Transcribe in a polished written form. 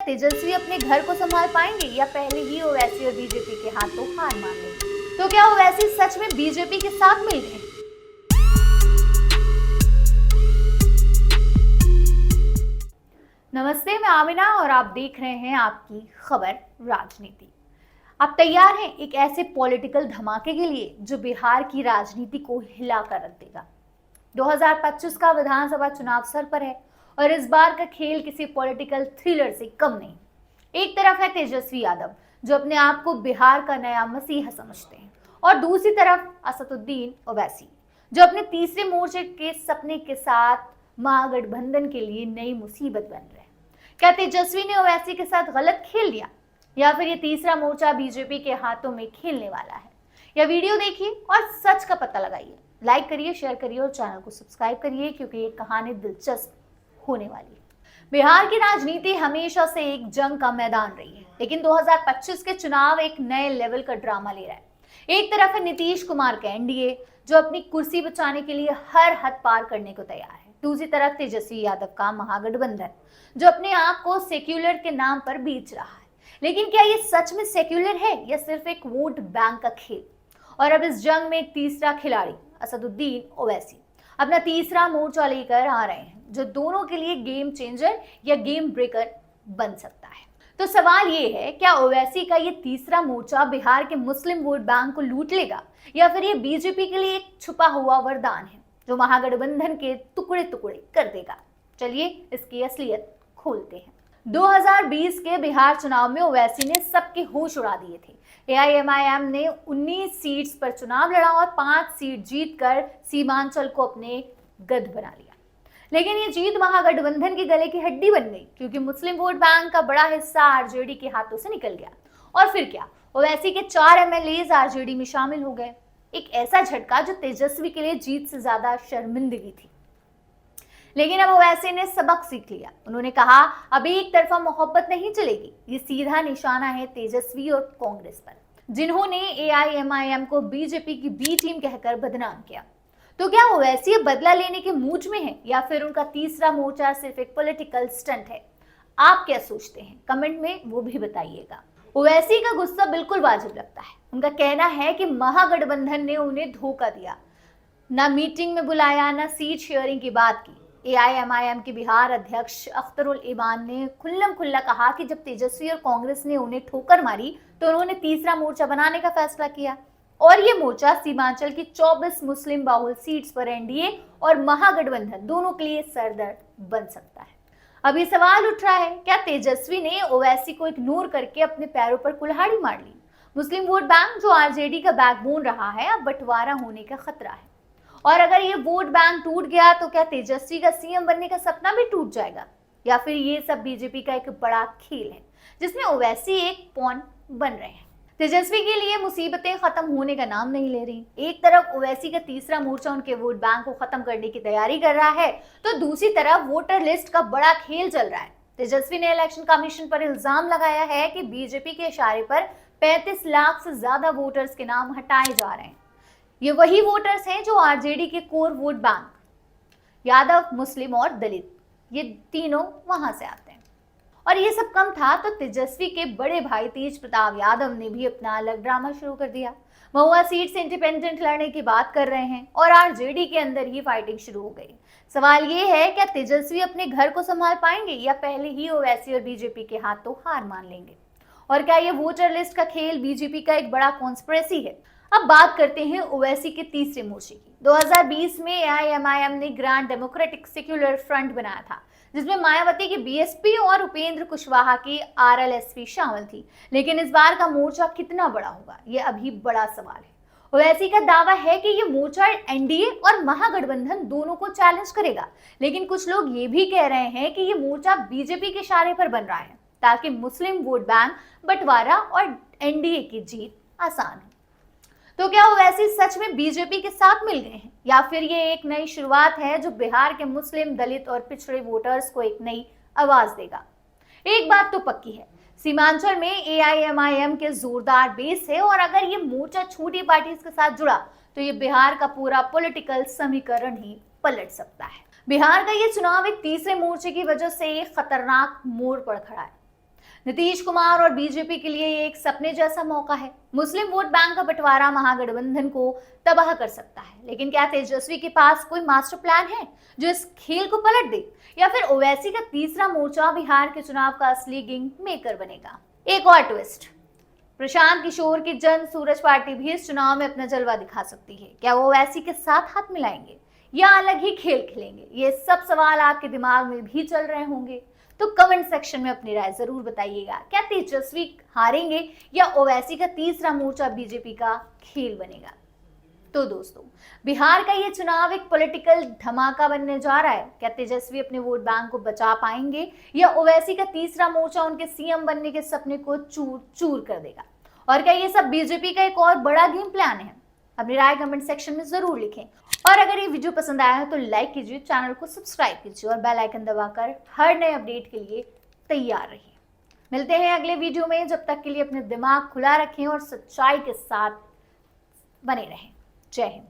तेजस्वी अपने घर को संभाल पाएंगे या पहले ही ओवैसी और बीजेपी के हाथों हार मान लेंगे? तो क्या ओवैसी सच में बीजेपी के साथ मिल गए? नमस्ते, मैं आमिना और आप देख रहे हैं आपकी खबर राजनीति। आप तैयार हैं एक ऐसे पॉलिटिकल धमाके के लिए जो बिहार की राजनीति को हिला कर रख देगा? 2025 का विधानसभा चुनाव सर पर है और इस बार का खेल किसी पॉलिटिकल थ्रिलर से कम नहीं। एक तरफ है तेजस्वी यादव जो अपने आप को बिहार का नया मसीहा समझते हैं, और दूसरी तरफ असदुद्दीन ओवैसी जो अपने तीसरे मोर्चे के सपने के साथ महागठबंधन के लिए नई मुसीबत बन रहे हैं। क्या तेजस्वी ने ओवैसी के साथ गलत खेल लिया या फिर ये तीसरा मोर्चा बीजेपी के हाथों में खेलने वाला है? यह वीडियो देखिए और सच का पता लगाइए। लाइक करिए, शेयर करिए और चैनल को सब्सक्राइब करिए क्योंकि ये कहानी दिलचस्प होने वाली है। बिहार की राजनीति हमेशा से एक जंग का मैदान रही है, लेकिन 2025 के चुनाव एक नए लेवल का ड्रामा ले रहा है। एक तरफ है नीतीश कुमार का एनडीए जो अपनी कुर्सी बचाने के लिए हर हद पार करने को तैयार है। दूसरी तरफ तेजस्वी यादव का महागठबंधन जो अपने आप को सेक्युलर के नाम पर बेच रहा है। लेकिन क्या ये सच में सेक्युलर है या सिर्फ एक वोट बैंक का खेल? और अब इस जंग में एक तीसरा खिलाड़ी असदुद्दीन ओवैसी अपना तीसरा मोर्चा लेकर आ रहे हैं जो दोनों के लिए गेम चेंजर या गेम ब्रेकर बन सकता है। तो सवाल ये है, क्या ओवैसी का ये तीसरा मोर्चा बिहार के मुस्लिम वोट बैंक को लूट लेगा या फिर ये बीजेपी के लिए एक छुपा हुआ वरदान है जो महागठबंधन के टुकड़े टुकड़े कर देगा? चलिए इसकी असलियत खोलते हैं। 2020 के बिहार चुनाव में ओवैसी ने सबके होश उड़ा दिए थे। एआईएमआईएम ने 19 सीट्स पर चुनाव लड़ा और 5 सीट जीतकर सीमांचल को अपने गद बना लिया। लेकिन ये जीत महागठबंधन के गले की हड्डी बन गई क्योंकि मुस्लिम वोट बैंक का बड़ा हिस्सा आरजेडी के हाथों से निकल गया। और फिर क्या, ओवैसी के 4 एमएलए आरजेडी में शामिल हो गए। एक ऐसा झटका जो तेजस्वी के लिए जीत से ज्यादा शर्मिंदगी थी। लेकिन अब ओवैसी ने सबक सीख लिया। उन्होंने कहा अब एक तरफा मोहब्बत नहीं चलेगी। ये सीधा निशाना है तेजस्वी और कांग्रेस पर, जिन्होंने एआईएमआईएम को बीजेपी की बी टीम कहकर बदनाम किया। तो क्या ओवैसी अब बदला लेने के मूड में है या फिर उनका तीसरा मोर्चा सिर्फ एक पॉलिटिकल स्टंट है? आप क्या सोचते हैं? कमेंट में वो भी बताइएगा। ओवैसी का गुस्सा बिल्कुल वाजिब लगता है। उनका कहना है कि महागठबंधन ने उन्हें धोखा दिया, ना मीटिंग में बुलाया, ना सीट शेयरिंग की बात की। एआईएमआईएम के बिहार अध्यक्ष अख्तरुल ईमान ने खुल्लम खुल्ला कहा कि जब तेजस्वी और कांग्रेस ने उन्हें ठोकर मारी तो उन्होंने तीसरा मोर्चा बनाने का फैसला किया, और ये मोर्चा सीमांचल की 24 मुस्लिम बाहुल सीट्स पर एनडीए और महागठबंधन दोनों के लिए सरदर्द बन सकता है। अब ये सवाल उठ रहा है, क्या तेजस्वी ने ओवैसी को इग्नोर करके अपने पैरों पर कुल्हाड़ी मार ली? मुस्लिम वोट बैंक जो आरजेडी का बैकबोन रहा है, अब बंटवारा होने का खतरा है। और अगर ये वोट बैंक टूट गया तो क्या तेजस्वी का सीएम बनने का सपना भी टूट जाएगा? या फिर ये सब बीजेपी का एक बड़ा खेल है जिसमें ओवैसी एक पॉन बन रहे हैं? तेजस्वी के लिए मुसीबतें खत्म होने का नाम नहीं ले रही। एक तरफ ओवैसी का तीसरा मोर्चा उनके वोट बैंक को खत्म करने की तैयारी कर रहा है, तो दूसरी तरफ वोटर लिस्ट का बड़ा खेल चल रहा है। तेजस्वी ने इलेक्शन कमीशन पर इल्जाम लगाया है कि बीजेपी के इशारे पर 35 लाख से ज्यादा वोटर्स के नाम हटाए जा रहे हैं। ये वही वोटर्स हैं जो आरजेडी के कोर वोट बैंक, यादव, मुस्लिम और दलित, ये तीनों वहां से आते हैं। और ये सब कम था तो तेजस्वी के बड़े भाई तेज प्रताप यादव ने भी अपना अलग ड्रामा शुरू कर दिया। महुआ सीट से इंडिपेंडेंट लड़ने की बात कर रहे हैं और आरजेडी के अंदर ही फाइटिंग शुरू हो गई। सवाल ये है, क्या तेजस्वी अपने घर को संभाल पाएंगे या पहले ही ओवैसी और बीजेपी के हाथों हार मान लेंगे? और क्या ये वोटर लिस्ट का खेल बीजेपी का एक बड़ा कॉन्स्पिरेसी है? अब बात करते हैं ओवैसी के तीसरे मोर्चे की। 2020 में एआईएमआईएम ने ग्रांड डेमोक्रेटिक सेक्युलर फ्रंट बनाया था जिसमें मायावती की बीएसपी और उपेंद्र कुशवाहा की आरएलएसपी शामिल थी। लेकिन इस बार का मोर्चा कितना बड़ा होगा, ये अभी बड़ा सवाल है। ओवैसी का दावा है कि ये मोर्चा एनडीए और महागठबंधन दोनों को चैलेंज करेगा, लेकिन कुछ लोग ये भी कह रहे हैं कि ये मोर्चा बीजेपी के इशारे पर बन रहा है ताकि मुस्लिम वोट बैंक बंटवारा और एनडीए की जीत आसान हो। तो क्या ओवैसी सच में बीजेपी के साथ मिल गए हैं या फिर ये एक नई शुरुआत है जो बिहार के मुस्लिम, दलित और पिछड़े वोटर्स को एक नई आवाज देगा? एक बात तो पक्की है, सीमांचल में एआईएमआईएम के जोरदार बेस है और अगर ये मोर्चा छोटी पार्टी के साथ जुड़ा तो ये बिहार का पूरा पॉलिटिकल समीकरण ही पलट सकता है। बिहार का ये चुनाव एक तीसरे मोर्चे की वजह से एक खतरनाक मोड़ पर खड़ा है। नीतीश कुमार और बीजेपी के लिए ये एक सपने जैसा मौका है। मुस्लिम वोट बैंक का बंटवारा महागठबंधन को तबाह कर सकता है, लेकिन क्या तेजस्वी के पास कोई मास्टर प्लान है जो इस खेल को पलट दे, या फिर ओवैसी का तीसरा मोर्चा बिहार के चुनाव का असली किंग मेकर बनेगा? एक और ट्विस्ट, प्रशांत किशोर की जन सूरज पार्टी भी इस चुनाव में अपना जलवा दिखा सकती है। क्या वो ओवैसी के साथ हाथ मिलाएंगे या अलग ही खेल खेलेंगे? ये सब सवाल आपके दिमाग में भी चल रहे होंगे, तो कमेंट सेक्शन में अपनी राय जरूर बताइएगा। क्या तेजस्वी हारेंगे या ओवैसी का तीसरा मोर्चा बीजेपी का खेल बनेगा? तो दोस्तों, बिहार का ये चुनाव एक पॉलिटिकल धमाका बनने जा रहा है। क्या तेजस्वी अपने वोट बैंक को बचा पाएंगे या ओवैसी का तीसरा मोर्चा उनके सीएम बनने के सपने को चूर चूर कर देगा? और क्या ये सब बीजेपी का एक और बड़ा गेम प्लान है? अपनी राय कमेंट सेक्शन में जरूर लिखें। और अगर ये वीडियो पसंद आया है तो लाइक कीजिए, चैनल को सब्सक्राइब कीजिए और बेल आइकन दबाकर हर नए अपडेट के लिए तैयार रहिए। मिलते हैं अगले वीडियो में, जब तक के लिए अपने दिमाग खुला रखें और सच्चाई के साथ बने रहें। जय हिंद।